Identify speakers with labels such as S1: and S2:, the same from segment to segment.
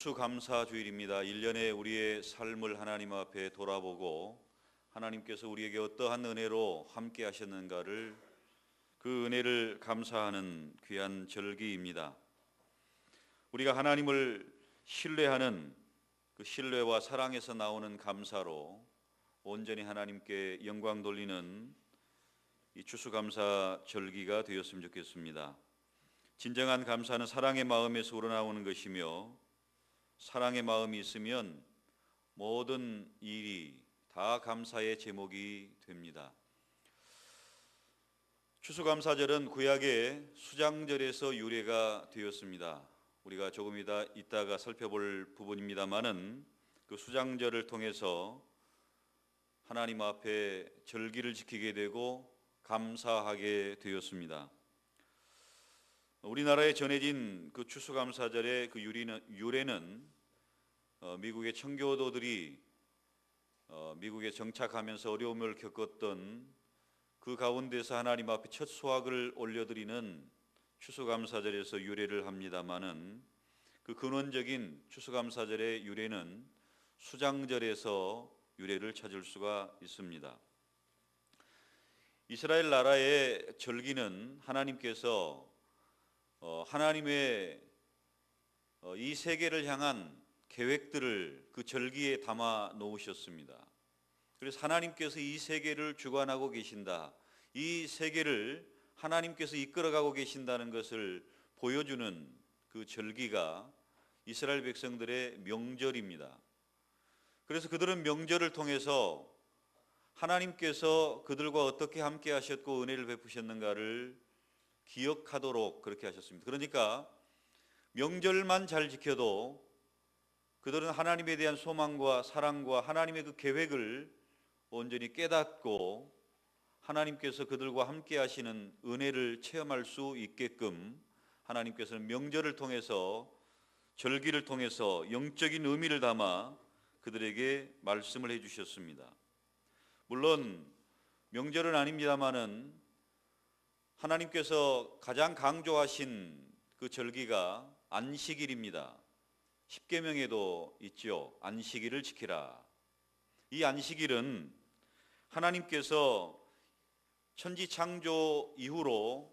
S1: 추수감사 주일입니다. 1년에 우리의 삶을 하나님 앞에 돌아보고 하나님께서 우리에게 어떠한 은혜로 함께 하셨는가를 그 은혜를 감사하는 귀한 절기입니다. 우리가 하나님을 신뢰하는 그 신뢰와 사랑에서 나오는 감사로 온전히 하나님께 영광 돌리는 이 추수감사 절기가 되었으면 좋겠습니다. 진정한 감사는 사랑의 마음에서 우러나오는 것이며 사랑의 마음이 있으면 모든 일이 다 감사의 제목이 됩니다. 추수감사절은 구약의 수장절에서 유래가 되었습니다. 우리가 조금 이따가 살펴볼 부분입니다만은 그 수장절을 통해서 하나님 앞에 절기를 지키게 되고 감사하게 되었습니다. 우리나라에 전해진 그 추수감사절의 그 유래는 미국의 청교도들이 미국에 정착하면서 어려움을 겪었던 그 가운데서 하나님 앞에 첫 수확을 올려드리는 추수감사절에서 유래를 합니다마는 그 근원적인 추수감사절의 유래는 수장절에서 유래를 찾을 수가 있습니다. 이스라엘 나라의 절기는 하나님께서 하나님의 이 세계를 향한 계획들을 그 절기에 담아 놓으셨습니다. 그래서 하나님께서 이 세계를 주관하고 계신다, 이 세계를 하나님께서 이끌어가고 계신다는 것을 보여주는 그 절기가 이스라엘 백성들의 명절입니다. 그래서 그들은 명절을 통해서 하나님께서 그들과 어떻게 함께 하셨고 은혜를 베푸셨는가를 기억하도록 그렇게 하셨습니다. 그러니까 명절만 잘 지켜도 그들은 하나님에 대한 소망과 사랑과 하나님의 그 계획을 온전히 깨닫고 하나님께서 그들과 함께 하시는 은혜를 체험할 수 있게끔 하나님께서는 명절을 통해서 절기를 통해서 영적인 의미를 담아 그들에게 말씀을 해주셨습니다. 물론 명절은 아닙니다마는 하나님께서 가장 강조하신 그 절기가 안식일입니다. 십계명에도 있죠. 안식일을 지키라. 이 안식일은 하나님께서 천지 창조 이후로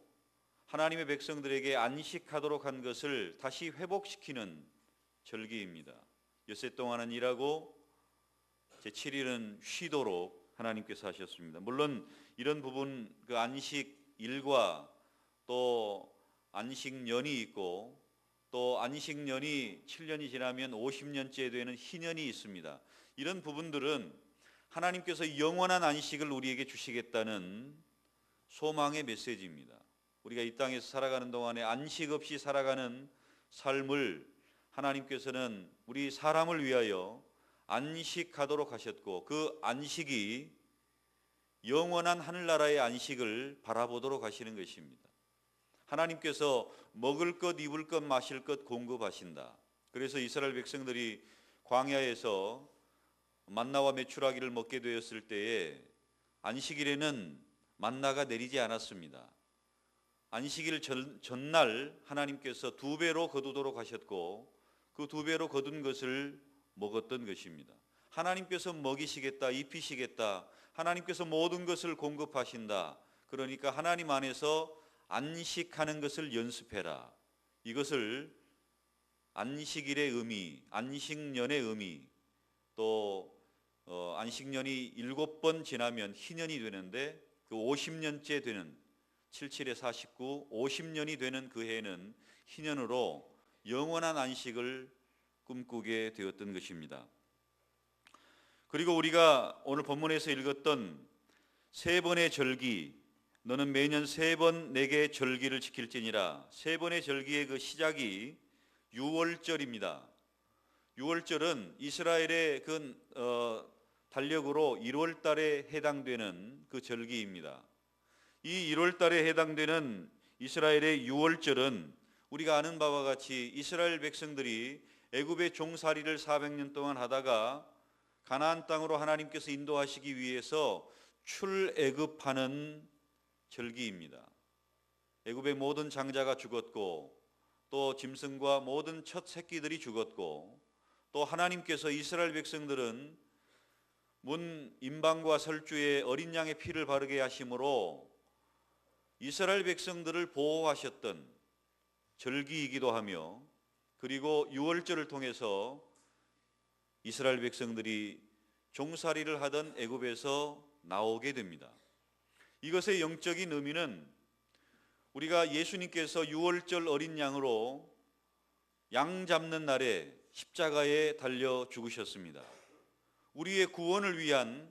S1: 하나님의 백성들에게 안식하도록 한 것을 다시 회복시키는 절기입니다. 엿새 동안은 일하고 제7일은 쉬도록 하나님께서 하셨습니다. 물론 이런 부분 그 안식일과 또 안식년이 있고 또 안식년이 7년이 지나면 50년째 되는 희년이 있습니다. 이런 부분들은 하나님께서 영원한 안식을 우리에게 주시겠다는 소망의 메시지입니다. 우리가 이 땅에서 살아가는 동안에 안식 없이 살아가는 삶을 하나님께서는 우리 사람을 위하여 안식하도록 하셨고 그 안식이 영원한 하늘나라의 안식을 바라보도록 하시는 것입니다. 하나님께서 먹을 것, 입을 것, 마실 것 공급하신다. 그래서 이스라엘 백성들이 광야에서 만나와 메추라기를 먹게 되었을 때에 안식일에는 만나가 내리지 않았습니다. 안식일 전날 하나님께서 2배로 거두도록 하셨고 그 2배로 거둔 것을 먹었던 것입니다. 하나님께서 먹이시겠다, 입히시겠다, 하나님께서 모든 것을 공급하신다. 그러니까 하나님 안에서 안식하는 것을 연습해라. 이것을 안식일의 의미, 안식년의 의미, 또 안식년이 7번 지나면 희년이 되는데 그 50년째 되는 77에 49, 50년이 되는 그 해에는 희년으로 영원한 안식을 꿈꾸게 되었던 것입니다. 그리고 우리가 오늘 본문에서 읽었던 3번의 절기, 너는 매년 3번 내게 절기를 지킬지니라. 3번의 절기의 그 시작이 유월절입니다. 유월절은 이스라엘의 그 달력으로 1월 달에 해당되는 그 절기입니다. 이 1월 달에 해당되는 이스라엘의 유월절은 우리가 아는 바와 같이 이스라엘 백성들이 애굽의 종살이를 400년 동안 하다가 가나안 땅으로 하나님께서 인도하시기 위해서 출애굽하는 절기입니다. 애굽의 모든 장자가 죽었고 또 짐승과 모든 첫 새끼들이 죽었고, 또 하나님께서 이스라엘 백성들은 문 임방과 설주에 어린 양의 피를 바르게 하심으로 이스라엘 백성들을 보호하셨던 절기이기도 하며, 그리고 유월절을 통해서 이스라엘 백성들이 종살이를 하던 애굽에서 나오게 됩니다. 이것의 영적인 의미는 우리가 예수님께서 유월절 어린 양으로 양 잡는 날에 십자가에 달려 죽으셨습니다. 우리의 구원을 위한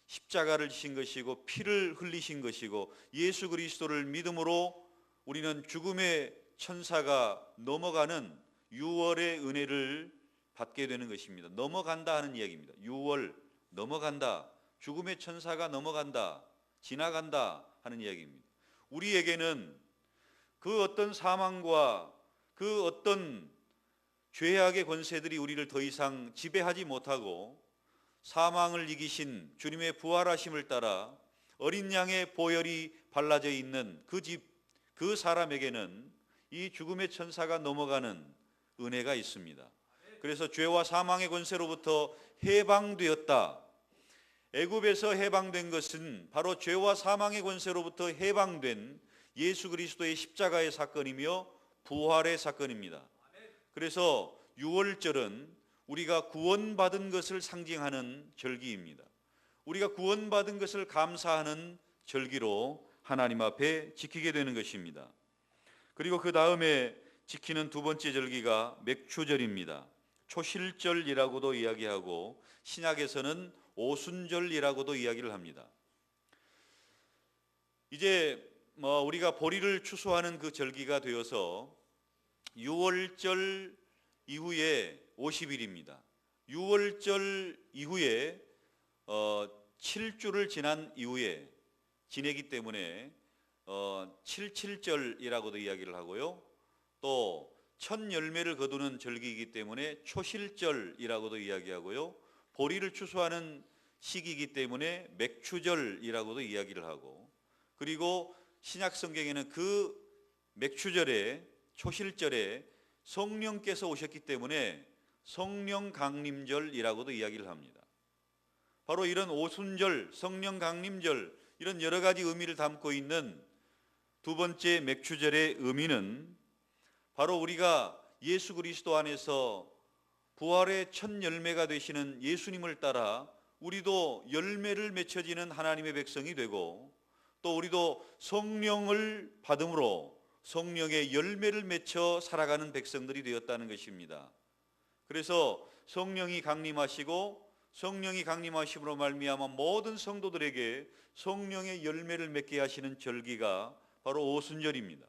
S1: 십자가를 지신 것이고 피를 흘리신 것이고, 예수 그리스도를 믿음으로 우리는 죽음의 천사가 넘어가는 유월의 은혜를 받게 되는 것입니다. 넘어간다 하는 이야기입니다. 유월, 넘어간다. 죽음의 천사가 넘어간다, 지나간다 하는 이야기입니다. 우리에게는 그 어떤 사망과 그 어떤 죄악의 권세들이 우리를 더 이상 지배하지 못하고, 사망을 이기신 주님의 부활하심을 따라 어린 양의 보혈이 발라져 있는 그 집, 그 사람에게는 이 죽음의 천사가 넘어가는 은혜가 있습니다. 그래서 죄와 사망의 권세로부터 해방되었다. 애굽에서 해방된 것은 바로 죄와 사망의 권세로부터 해방된 예수 그리스도의 십자가의 사건이며 부활의 사건입니다. 그래서 유월절은 우리가 구원받은 것을 상징하는 절기입니다. 우리가 구원받은 것을 감사하는 절기로 하나님 앞에 지키게 되는 것입니다. 그리고 그 다음에 지키는 두 번째 절기가 맥추절입니다. 초실절이라고도 이야기하고 신약에서는 오순절이라고도 이야기를 합니다. 이제 우리가 보리를 추수하는 그 절기가 되어서 유월절 이후에 50일입니다. 유월절 이후에 7주를 지난 이후에 지내기 때문에 77절이라고도 이야기를 하고요. 또 첫 열매를 거두는 절기이기 때문에 초실절이라고도 이야기하고요. 보리를 추수하는 시기이기 때문에 맥추절이라고도 이야기를 하고, 그리고 신약 성경에는 그 맥추절에, 초실절에 성령께서 오셨기 때문에 성령 강림절이라고도 이야기를 합니다. 바로 이런 오순절, 성령 강림절, 이런 여러 가지 의미를 담고 있는 두 번째 맥추절의 의미는 바로 우리가 예수 그리스도 안에서 부활의 첫 열매가 되시는 예수님을 따라 우리도 열매를 맺혀지는 하나님의 백성이 되고, 또 우리도 성령을 받음으로 성령의 열매를 맺혀 살아가는 백성들이 되었다는 것입니다. 그래서 성령이 강림하시고, 성령이 강림하심으로 말미암아 모든 성도들에게 성령의 열매를 맺게 하시는 절기가 바로 오순절입니다.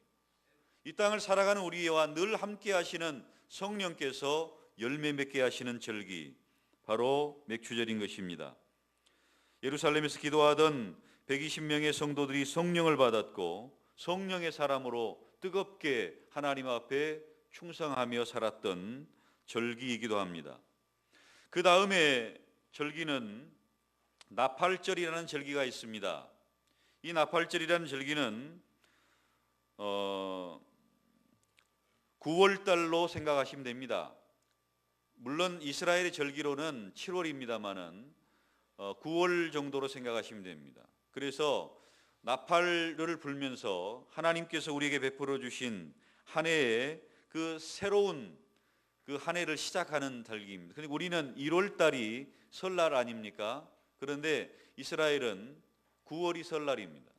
S1: 이 땅을 살아가는 우리와 늘 함께 하시는 성령께서 열매 맺게 하시는 절기, 바로 맥추절인 것입니다. 예루살렘에서 기도하던 120명의 성도들이 성령을 받았고, 성령의 사람으로 뜨겁게 하나님 앞에 충성하며 살았던 절기이기도 합니다. 그 다음에 절기는 나팔절이라는 절기가 있습니다. 이 나팔절이라는 절기는 9월달로 생각하시면 됩니다. 물론 이스라엘의 절기로는 7월입니다만은 9월 정도로 생각하시면 됩니다. 그래서 나팔을 불면서 하나님께서 우리에게 베풀어 주신 한 해의 그 새로운 그 한 해를 시작하는 달기입니다. 그런데 우리는 1월 달이 설날 아닙니까? 그런데 이스라엘은 9월이 설날입니다.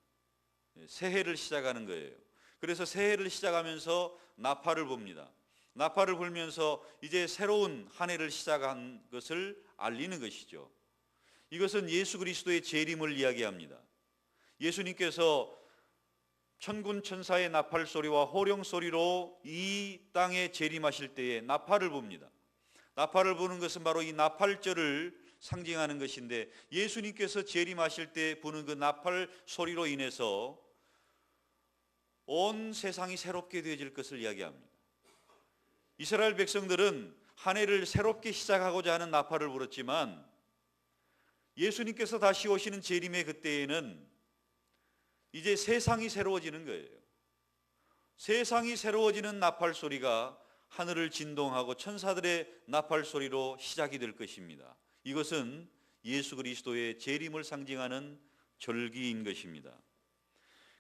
S1: 새해를 시작하는 거예요. 그래서 새해를 시작하면서 나팔을 붑니다. 나팔을 불면서 이제 새로운 한 해를 시작한 것을 알리는 것이죠. 이것은 예수 그리스도의 재림을 이야기합니다. 예수님께서 천군 천사의 나팔 소리와 호령 소리로 이 땅에 재림하실 때에 나팔을 붑니다. 나팔을 부는 것은 바로 이 나팔절을 상징하는 것인데, 예수님께서 재림하실 때 부는 그 나팔 소리로 인해서 온 세상이 새롭게 되어질 것을 이야기합니다. 이스라엘 백성들은 한 해를 새롭게 시작하고자 하는 나팔을 불었지만, 예수님께서 다시 오시는 재림의 그때에는 이제 세상이 새로워지는 거예요. 세상이 새로워지는 나팔 소리가 하늘을 진동하고 천사들의 나팔 소리로 시작이 될 것입니다. 이것은 예수 그리스도의 재림을 상징하는 절기인 것입니다.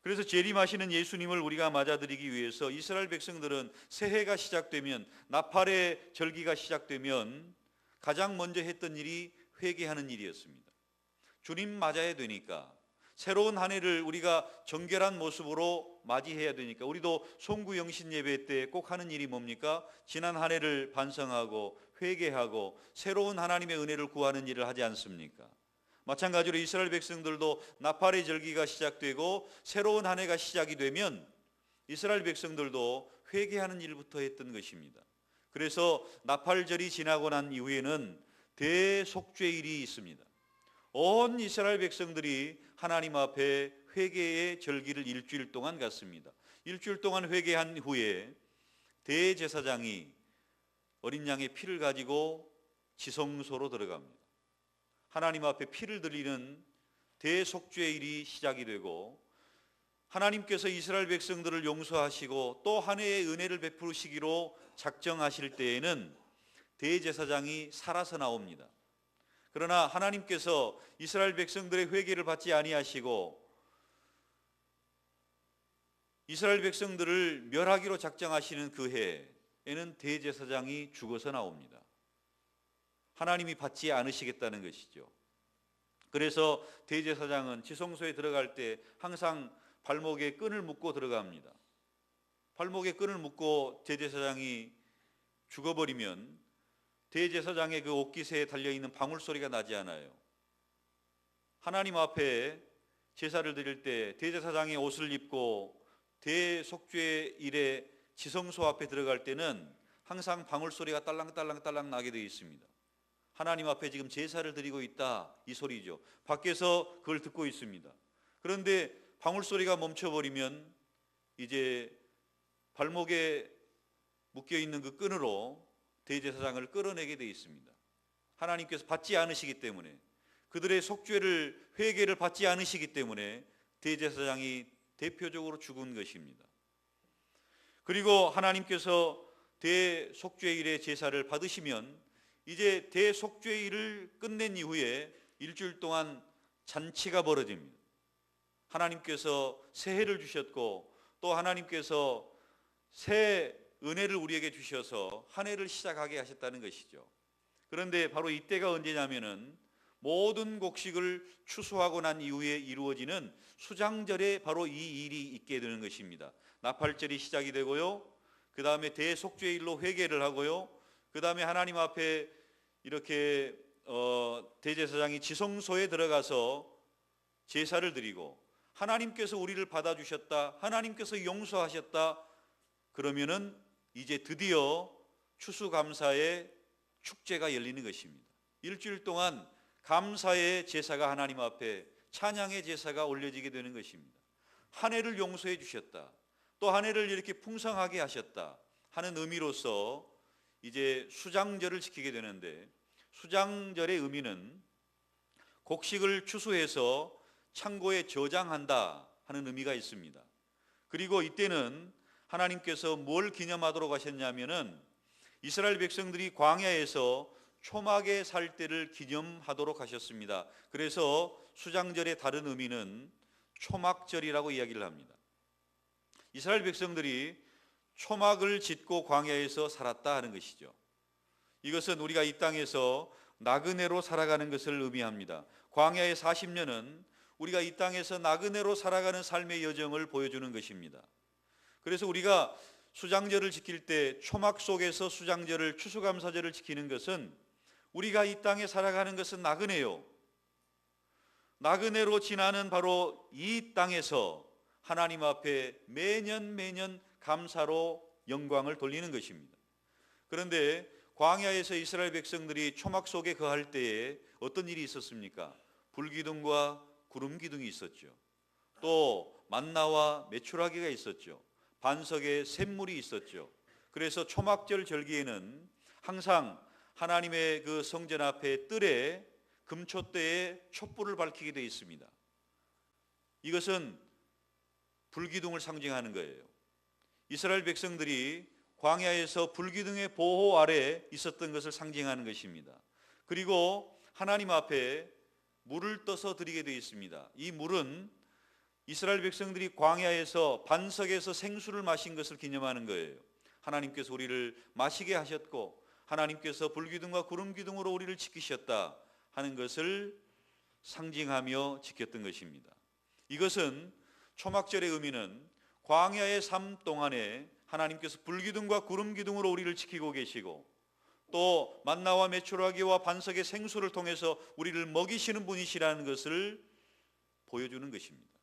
S1: 그래서 재림하시는 예수님을 우리가 맞아들이기 위해서 이스라엘 백성들은 새해가 시작되면, 나팔의 절기가 시작되면 가장 먼저 했던 일이 회개하는 일이었습니다. 주님 맞아야 되니까, 새로운 한 해를 우리가 정결한 모습으로 맞이해야 되니까 우리도 송구영신 예배 때 꼭 하는 일이 뭡니까? 지난 한 해를 반성하고 회개하고 새로운 하나님의 은혜를 구하는 일을 하지 않습니까? 마찬가지로 이스라엘 백성들도 나팔의 절기가 시작되고 새로운 한 해가 시작이 되면 이스라엘 백성들도 회개하는 일부터 했던 것입니다. 그래서 나팔절이 지나고 난 이후에는 대속죄일이 있습니다. 온 이스라엘 백성들이 하나님 앞에 회개의 절기를 일주일 동안 갖습니다. 일주일 동안 회개한 후에 대제사장이 어린 양의 피를 가지고 지성소로 들어갑니다. 하나님 앞에 피를 드리는 대속죄일이 시작이 되고, 하나님께서 이스라엘 백성들을 용서하시고 또 한 해의 은혜를 베푸시기로 작정하실 때에는 대제사장이 살아서 나옵니다. 그러나 하나님께서 이스라엘 백성들의 회개를 받지 아니하시고 이스라엘 백성들을 멸하기로 작정하시는 그 해에는 대제사장이 죽어서 나옵니다. 하나님이 받지 않으시겠다는 것이죠. 그래서 대제사장은 지성소에 들어갈 때 항상 발목에 끈을 묶고 들어갑니다. 발목에 끈을 묶고 대제사장이 죽어버리면 대제사장의 그 옷깃에 달려있는 방울소리가 나지 않아요. 하나님 앞에 제사를 드릴 때 대제사장의 옷을 입고 대속죄일에 지성소 앞에 들어갈 때는 항상 방울소리가 딸랑딸랑 나게 되어 있습니다. 하나님 앞에 지금 제사를 드리고 있다, 이 소리죠. 밖에서 그걸 듣고 있습니다. 그런데 방울소리가 멈춰버리면 이제 발목에 묶여있는 그 끈으로 대제사장을 끌어내게 되어 있습니다. 하나님께서 받지 않으시기 때문에, 그들의 속죄를, 회개를 받지 않으시기 때문에 대제사장이 대표적으로 죽은 것입니다. 그리고 하나님께서 대속죄일의 제사를 받으시면 이제 대속죄일을 끝낸 이후에 일주일 동안 잔치가 벌어집니다. 하나님께서 새해를 주셨고 또 하나님께서 새 은혜를 우리에게 주셔서 한 해를 시작하게 하셨다는 것이죠. 그런데 바로 이때가 언제냐면은 모든 곡식을 추수하고 난 이후에 이루어지는 수장절에 바로 이 일이 있게 되는 것입니다. 나팔절이 시작이 되고요, 그 다음에 대속죄일로 회개를 하고요, 그 다음에 하나님 앞에 이렇게 대제사장이 지성소에 들어가서 제사를 드리고, 하나님께서 우리를 받아주셨다, 하나님께서 용서하셨다, 그러면은 이제 드디어 추수감사의 축제가 열리는 것입니다. 일주일 동안 감사의 제사가 하나님 앞에, 찬양의 제사가 올려지게 되는 것입니다. 한 해를 용서해 주셨다, 또 한 해를 이렇게 풍성하게 하셨다 하는 의미로서 이제 수장절을 지키게 되는데, 수장절의 의미는 곡식을 추수해서 창고에 저장한다 하는 의미가 있습니다. 그리고 이때는 하나님께서 뭘 기념하도록 하셨냐면은 이스라엘 백성들이 광야에서 초막에 살 때를 기념하도록 하셨습니다. 그래서 수장절의 다른 의미는 초막절이라고 이야기를 합니다. 이스라엘 백성들이 초막을 짓고 광야에서 살았다 하는 것이죠. 이것은 우리가 이 땅에서 나그네로 살아가는 것을 의미합니다. 광야의 40년은 우리가 이 땅에서 나그네로 살아가는 삶의 여정을 보여주는 것입니다. 그래서 우리가 수장절을 지킬 때 초막 속에서 수장절을, 추수감사절을 지키는 것은 우리가 이 땅에 살아가는 것은 나그네요. 나그네로 지나는 바로 이 땅에서 하나님 앞에 매년 감사로 영광을 돌리는 것입니다. 그런데 광야에서 이스라엘 백성들이 초막 속에 거할 때에 어떤 일이 있었습니까? 불기둥과 구름기둥이 있었죠. 또 만나와 메추라기가 있었죠. 반석에 샘물이 있었죠. 그래서 초막절 절기에는 항상 하나님의 그 성전 앞에 뜰에 금초대에 촛불을 밝히게 되어 있습니다. 이것은 불기둥을 상징하는 거예요. 이스라엘 백성들이 광야에서 불기둥의 보호 아래 있었던 것을 상징하는 것입니다. 그리고 하나님 앞에 물을 떠서 드리게 되어 있습니다. 이 물은 이스라엘 백성들이 광야에서 반석에서 생수를 마신 것을 기념하는 거예요. 하나님께서 우리를 마시게 하셨고 하나님께서 불기둥과 구름기둥으로 우리를 지키셨다 하는 것을 상징하며 지켰던 것입니다. 이것은 초막절의 의미는 광야의 삶 동안에 하나님께서 불기둥과 구름기둥으로 우리를 지키고 계시고 또 만나와 메추라기와 반석의 생수를 통해서 우리를 먹이시는 분이시라는 것을 보여주는 것입니다.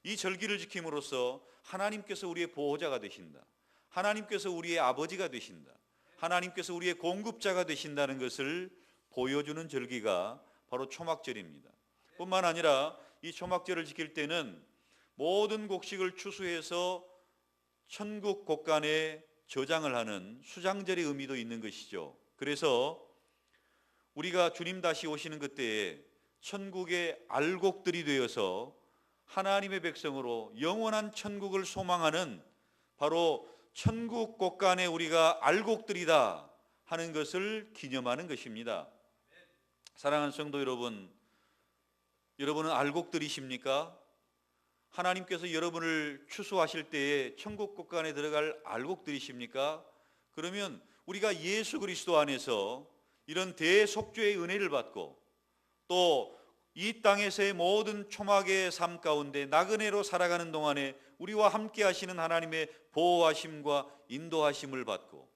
S1: 이 절기를 지킴으로써 하나님께서 우리의 보호자가 되신다. 하나님께서 우리의 아버지가 되신다. 하나님께서 우리의 공급자가 되신다는 것을 보여주는 절기가 바로 초막절입니다. 뿐만 아니라 이 초막절을 지킬 때는 모든 곡식을 추수해서 천국 곳간에 저장을 하는 수장절의 의미도 있는 것이죠. 그래서 우리가 주님 다시 오시는 그때에 천국의 알곡들이 되어서 하나님의 백성으로 영원한 천국을 소망하는 바로 천국 곳간에 우리가 알곡들이다 하는 것을 기념하는 것입니다. 사랑하는 성도 여러분, 여러분은 알곡들이십니까? 하나님께서 여러분을 추수하실 때에 천국 곳간에 들어갈 알곡들이십니까? 그러면 우리가 예수 그리스도 안에서 이런 대속죄의 은혜를 받고 또 이 땅에서의 모든 초막의 삶 가운데 나그네로 살아가는 동안에 우리와 함께 하시는 하나님의 보호하심과 인도하심을 받고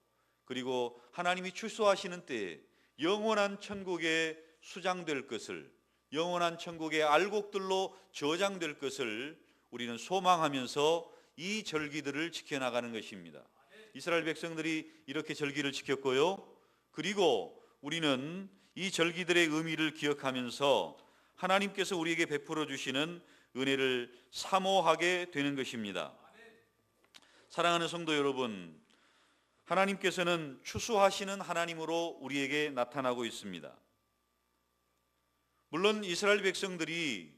S1: 그리고 하나님이 출소하시는 때에 영원한 천국에 수장될 것을, 영원한 천국의 알곡들로 저장될 것을 우리는 소망하면서 이 절기들을 지켜나가는 것입니다. 이스라엘 백성들이 이렇게 절기를 지켰고요. 그리고 우리는 이 절기들의 의미를 기억하면서 하나님께서 우리에게 베풀어 주시는 은혜를 사모하게 되는 것입니다. 사랑하는 성도 여러분, 하나님께서는 추수하시는 하나님으로 우리에게 나타나고 있습니다. 물론 이스라엘 백성들이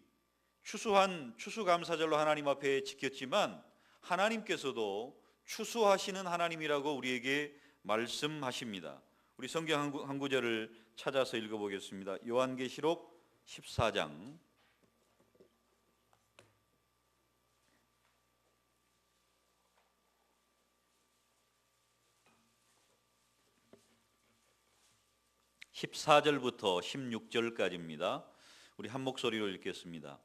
S1: 추수한 추수감사절로 하나님 앞에 지켰지만 하나님께서도 추수하시는 하나님이라고 우리에게 말씀하십니다. 우리 성경 한 구절을 찾아서 읽어보겠습니다. 요한계시록 14장 14절부터 16절까지입니다. 우리 한 목소리로 읽겠습니다.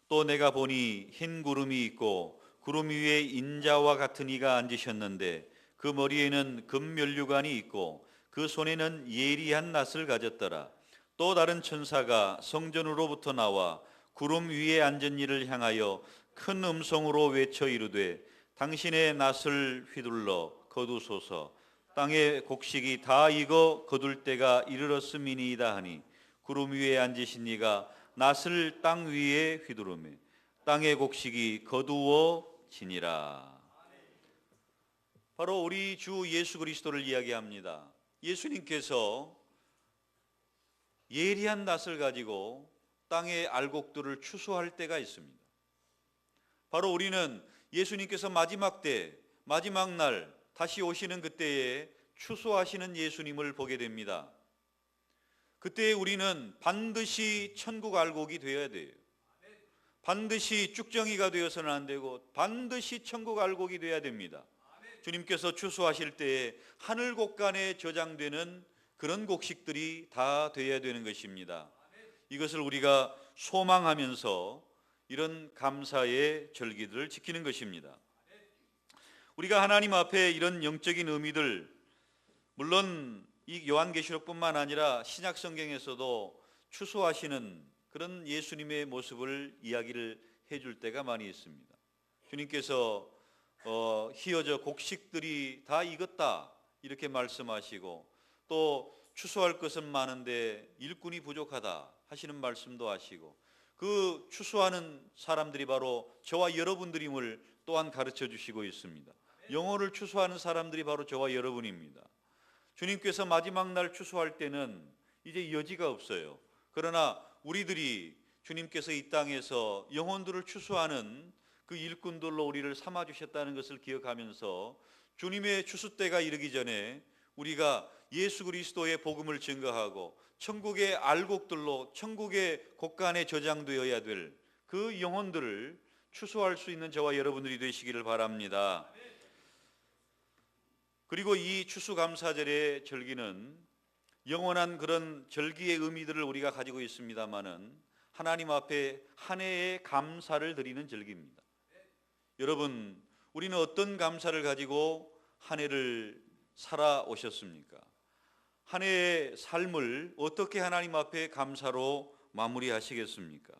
S1: 또 내가 보니 흰 구름이 있고 구름 위에 인자와 같은 이가 앉으셨는데 그 머리에는 금면류관이 있고 그 손에는 예리한 낫을 가졌더라. 또 다른 천사가 성전으로부터 나와 구름 위에 앉은 이를 향하여 큰 음성으로 외쳐 이르되 당신의 낫을 휘둘러 거두소서. 땅의 곡식이 다 익어 거둘 때가 이르렀음이니이다 하니 구름 위에 앉으신 이가 낫을 땅 위에 휘두르매 땅의 곡식이 거두어지니라. 바로 우리 주 예수 그리스도를 이야기합니다. 예수님께서 예리한 낫을 가지고 땅의 알곡들을 추수할 때가 있습니다. 바로 우리는 예수님께서 마지막 때, 마지막 날 다시 오시는 그때에 추수하시는 예수님을 보게 됩니다. 그때 우리는 반드시 천국 알곡이 되어야 돼요. 반드시 쭉정이가 되어서는 안 되고 반드시 천국 알곡이 되어야 됩니다. 주님께서 추수하실 때에 하늘 곳간에 저장되는 그런 곡식들이 다 되어야 되는 것입니다. 이것을 우리가 소망하면서 이런 감사의 절기들을 지키는 것입니다. 우리가 하나님 앞에 이런 영적인 의미들, 물론 이 요한계시록뿐만 아니라 신약 성경에서도 추수하시는 그런 예수님의 모습을 이야기를 해줄 때가 많이 있습니다. 주님께서 희어져 곡식들이 다 익었다 이렇게 말씀하시고 또 추수할 것은 많은데 일꾼이 부족하다 하시는 말씀도 하시고 그 추수하는 사람들이 바로 저와 여러분들임을 또한 가르쳐 주시고 있습니다. 영혼을 추수하는 사람들이 바로 저와 여러분입니다. 주님께서 마지막 날 추수할 때는 이제 여지가 없어요. 그러나 우리들이 주님께서 이 땅에서 영혼들을 추수하는 그 일꾼들로 우리를 삼아 주셨다는 것을 기억하면서 주님의 추수 때가 이르기 전에 우리가 예수 그리스도의 복음을 증거하고 천국의 알곡들로 천국의 곳간에 저장되어야 될 그 영혼들을 추수할 수 있는 저와 여러분들이 되시기를 바랍니다. 그리고 이 추수감사절의 절기는 영원한 그런 절기의 의미들을 우리가 가지고 있습니다마는 하나님 앞에 한 해의 감사를 드리는 절기입니다. 여러분, 우리는 어떤 감사를 가지고 한 해를 살아오셨습니까? 한 해의 삶을 어떻게 하나님 앞에 감사로 마무리하시겠습니까?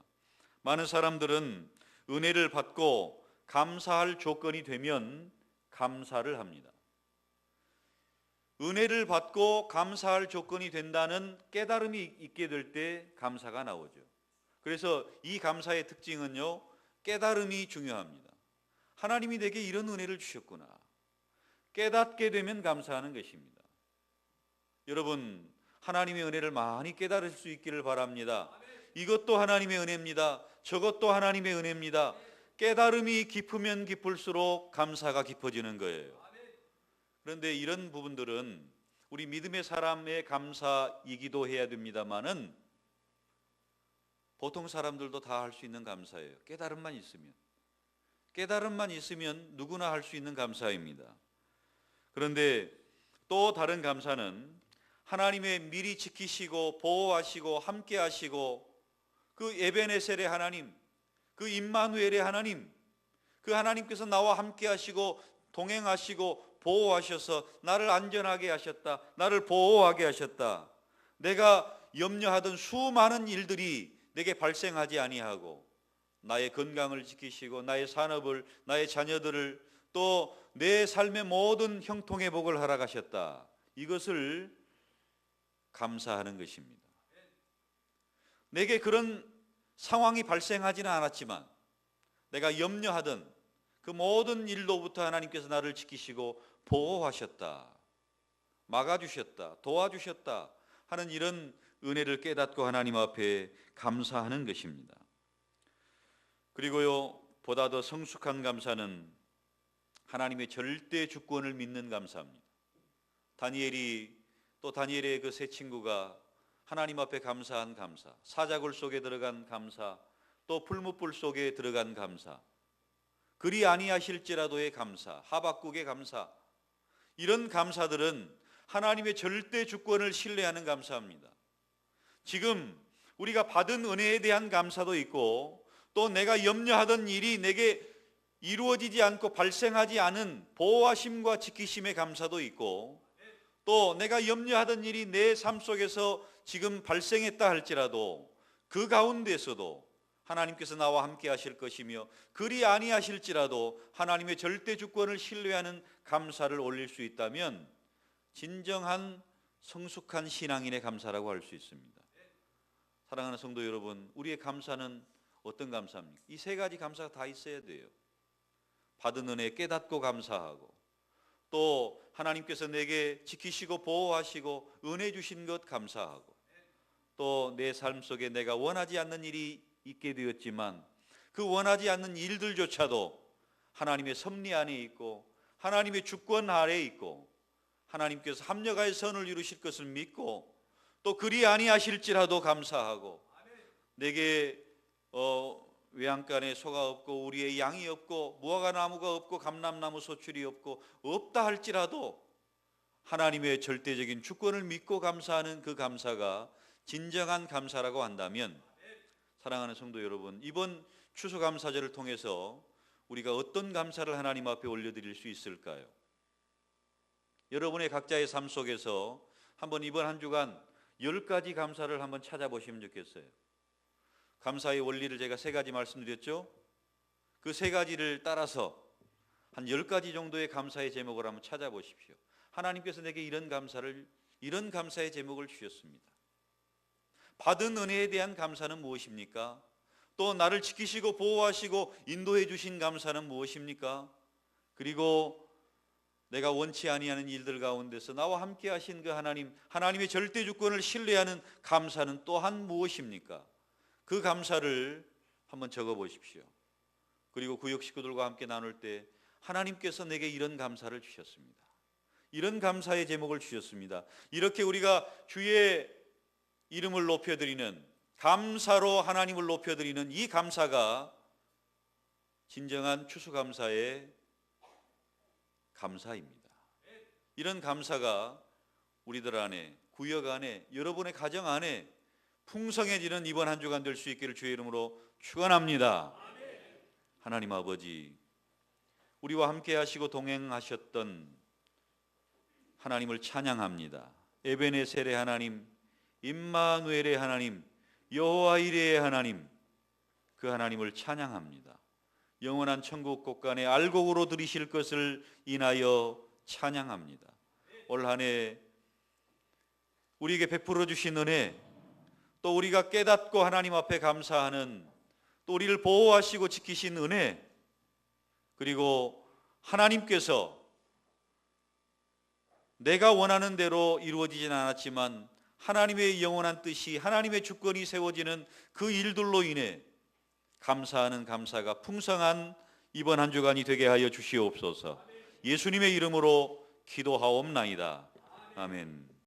S1: 많은 사람들은 은혜를 받고 감사할 조건이 되면 감사를 합니다. 은혜를 받고 감사할 조건이 된다는 깨달음이 있게 될 때 감사가 나오죠. 그래서 이 감사의 특징은요, 깨달음이 중요합니다. 하나님이 내게 이런 은혜를 주셨구나. 깨닫게 되면 감사하는 것입니다. 여러분, 하나님의 은혜를 많이 깨달을 수 있기를 바랍니다. 이것도 하나님의 은혜입니다. 저것도 하나님의 은혜입니다. 깨달음이 깊으면 깊을수록 감사가 깊어지는 거예요. 그런데 이런 부분들은 우리 믿음의 사람의 감사이기도 해야 됩니다만은 보통 사람들도 다 할 수 있는 감사예요. 깨달음만 있으면 누구나 할 수 있는 감사입니다. 그런데 또 다른 감사는 하나님의 미리 지키시고 보호하시고 함께 하시고 그 에베네셀의 하나님, 그 임마누엘의 하나님, 그 하나님께서 나와 함께 하시고 동행하시고 보호하셔서 나를 안전하게 하셨다. 나를 보호하게 하셨다. 내가 염려하던 수많은 일들이 내게 발생하지 아니하고 나의 건강을 지키시고 나의 산업을, 나의 자녀들을 또 내 삶의 모든 형통의 복을 허락하셨다. 이것을 감사하는 것입니다. 내게 그런 상황이 발생하지는 않았지만 내가 염려하던 그 모든 일로부터 하나님께서 나를 지키시고 보호하셨다, 막아주셨다, 도와주셨다 하는 이런 은혜를 깨닫고 하나님 앞에 감사하는 것입니다. 그리고요, 보다 더 성숙한 감사는 하나님의 절대 주권을 믿는 감사입니다. 다니엘의 그 세 친구가 하나님 앞에 감사한 감사, 사자굴 속에 들어간 감사, 또 풀무불 속에 들어간 감사, 그리 아니하실지라도의 감사, 하박국의 감사, 이런 감사들은 하나님의 절대 주권을 신뢰하는 감사입니다. 지금 우리가 받은 은혜에 대한 감사도 있고 또 내가 염려하던 일이 내게 이루어지지 않고 발생하지 않은 보호하심과 지키심의 감사도 있고 또 내가 염려하던 일이 내 삶 속에서 지금 발생했다 할지라도 그 가운데서도 하나님께서 나와 함께 하실 것이며 그리 아니하실지라도 하나님의 절대 주권을 신뢰하는 감사를 올릴 수 있다면 진정한 성숙한 신앙인의 감사라고 할 수 있습니다. 사랑하는 성도 여러분, 우리의 감사는 어떤 감사입니까? 이 세 가지 감사가 다 있어야 돼요. 받은 은혜 깨닫고 감사하고 또 하나님께서 내게 지키시고 보호하시고 은혜 주신 것 감사하고 또 내 삶 속에 내가 원하지 않는 일이 있게 되었지만 그 원하지 않는 일들조차도 하나님의 섭리 안에 있고 하나님의 주권 아래에 있고 하나님께서 합력하여 선을 이루실 것을 믿고 또 그리 아니하실지라도 감사하고 내게 외양간에 소가 없고 우리의 양이 없고 무화과 나무가 없고 감람나무 소출이 없고 없다 할지라도 하나님의 절대적인 주권을 믿고 감사하는 그 감사가 진정한 감사라고 한다면 사랑하는 성도 여러분, 이번 추수감사절을 통해서 우리가 어떤 감사를 하나님 앞에 올려드릴 수 있을까요? 여러분의 각자의 삶 속에서 한번 이번 한 주간 10가지 감사를 한번 찾아보시면 좋겠어요. 감사의 원리를 제가 3가지 말씀드렸죠. 그 3가지를 따라서 한 10가지 정도의 감사의 제목을 한번 찾아보십시오. 하나님께서 내게 이런 감사의 제목을 주셨습니다. 받은 은혜에 대한 감사는 무엇입니까? 또 나를 지키시고 보호하시고 인도해 주신 감사는 무엇입니까? 그리고 내가 원치 아니하는 일들 가운데서 나와 함께 하신 그 하나님의 절대 주권을 신뢰하는 감사는 또한 무엇입니까? 그 감사를 한번 적어 보십시오. 그리고 구역 식구들과 함께 나눌 때 하나님께서 내게 이런 감사를 주셨습니다. 이런 감사의 제목을 주셨습니다. 이렇게 우리가 주의 이름을 높여드리는, 감사로 하나님을 높여드리는 이 감사가 진정한 추수감사의 감사입니다. 이런 감사가 우리들 안에, 구역 안에, 여러분의 가정 안에 풍성해지는 이번 한 주간 될 수 있기를 주의 이름으로 축원합니다. 하나님 아버지, 우리와 함께 하시고 동행하셨던 하나님을 찬양합니다. 에베네셀의 하나님, 임마누엘의 하나님, 여호와 이레의 하나님, 그 하나님을 찬양합니다. 영원한 천국 곳간에 알곡으로 들이실 것을 인하여 찬양합니다. 올 한 해 우리에게 베풀어 주신 은혜, 또 우리가 깨닫고 하나님 앞에 감사하는, 또 우리를 보호하시고 지키신 은혜, 그리고 하나님께서 내가 원하는 대로 이루어지진 않았지만 하나님의 영원한 뜻이, 하나님의 주권이 세워지는 그 일들로 인해 감사하는 감사가 풍성한 이번 한 주간이 되게 하여 주시옵소서. 예수님의 이름으로 기도하옵나이다. 아멘.